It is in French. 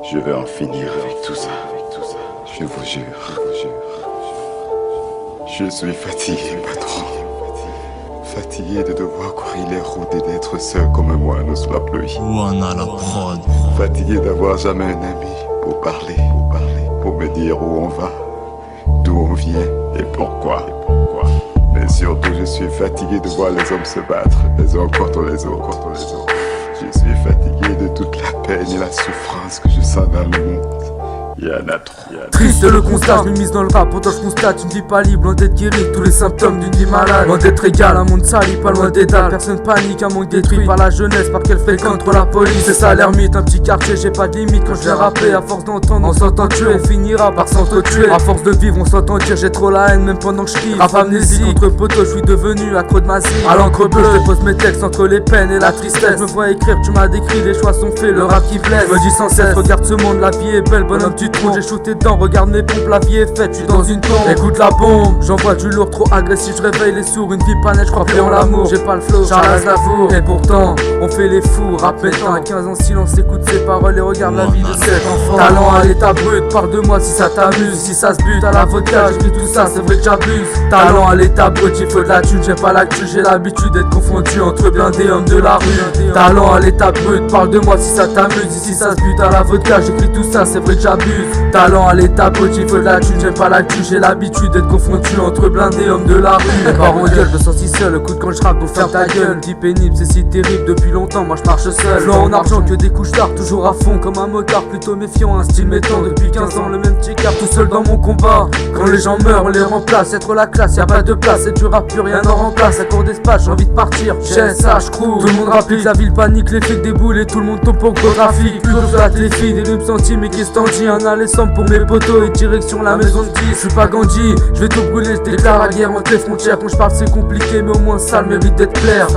Je vais en finir avec tout ça, je vous jure. Je suis fatigué, patron. Fatigué de devoir courir les routes et d'être seul comme un moine sous la pluie. Wana la prod. Fatigué d'avoir jamais un ami pour parler, pour me dire où on va, d'où on vient et pourquoi. Mais surtout, je suis fatigué de voir les hommes se battre, les uns contre les autres. Je suis fatigué de toute la peine et la souffrance que je sens dans le monde. Il y en a trop. Triste le constat, je mise dans le rap, pourtant je constate une vie pas libre, loin d'être guéri, tous les symptômes d'une vie malade. Loin d'être égal, un monde sali, pas loin d'état. Personne panique, un monde détruit par la jeunesse, par qu'elle fréquente contre la police. C'est ça l'ermite, un petit quartier, j'ai pas de limite quand je vais rapper. À force d'entendre, on s'entend tuer, on finira par s'entretuer. À force de vivre, on s'entend dire, j'ai trop la haine, même pendant que je kiffe. Rap amnésie, contre poteau, je suis devenu accro de ma zik. À l'encre bleue, je dépose mes textes entre les peines et la tristesse. Je me vois écrire, tu m'as décrit, les choix sont faits, le rap qui blesse. Je me dis sans cesse, regarde ce monde, la vie est belle, bonhomme tu te j'ai shooté dedans, regarde mes pompes, la vie est faite, je suis dans une tombe. Écoute la bombe, j'envoie du lourd trop agressif, je réveille les sourds, une vie pas nette, je crois plus en l'amour. J'ai pas le flow, Charles Aznavour. Et pourtant, on fait les fous, rap mettant à 15 ans silence, écoute ses paroles et regarde la vie de cet enfant. Talent à l'état brut, parle de moi si ça t'amuse, si ça se bute à la vodka, j'écris tout ça, c'est vrai que j'abuse. Talent à l'état brut, il faut de la thune, j'ai pas l'actu, j'ai l'habitude d'être confondu entre blindés hommes de la rue. Talent à l'état brut, parle de moi si ça t'amuse, si ça se bute à la vodka, j'écris tout ça, c'est vrai que j'abuse. Talent à l'état brut, il faut de la thune, j'aime pas l'actu, j'ai l'habitude d'être confondu entre blindés hommes de la rue. Les parents gueule, je me sens si seul, écoute quand je rappe pour faire ta gueule. Dis pénible, c'est si terrible, depuis longtemps moi je marche seul. Flow en argent que des couches tard, toujours à fond comme un motard, plutôt méfiant, un style mettant depuis 15 ans le même petit car tout seul dans mon combat. Quand les gens meurent, on les remplace, être la classe, y'a pas de place, et du rap plus rien n'en remplace. À court d'espace, j'ai envie de partir, j'ai ça, je cours. Tout le monde rapplique, la ville panique, les flics déboulent et tout le monde tombe pour gros trafic. Plus je flatte les filles, des lumes sentis, mais qu'est-ce t'en dis? Un aller sans pour mes potos et direction la maison de 10. Je suis pas Gandhi, je vais tout brûler, je déclare la guerre entre les frontières. Quand je parle c'est compliqué, mais au moins ça le mérite d'être clair.